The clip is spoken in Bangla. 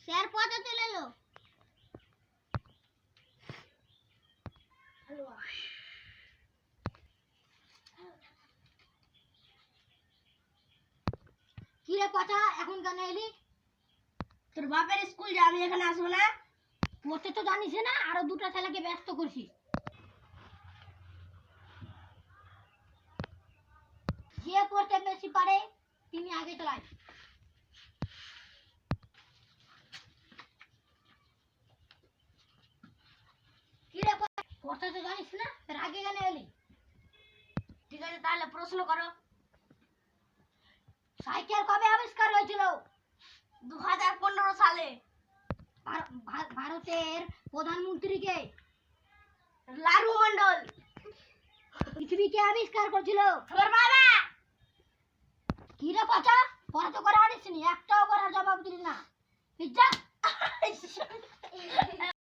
স্যার পথে চলে এলো। কি রে পচা, এখন কেন এলি? তোর বাপের স্কুল যা, আমি এখানে আসবো না? পড়তে তো জানিস না, আরো দুটো ছেলেকে ব্যস্ত করছিস। যে পড়তে বেশি পারে তিনি আগে চলায়। কি রে পড়তে তো জানিস না, তোর আগে কেন এলি? ঠিক আছে, তাহলে প্রশ্ন করো। সাইকেল কবে আবিষ্কার হয়েছিল? 2015 সালে। ভারতের প্রধানমন্ত্রী কে? লালু মন্ডল। পৃথিবীকে আবিষ্কার করেছিল? তোর বাবা। কি রে পচা, পড়া তো করে আনিস নি, একটাও করার জবাব দিলি না। যা।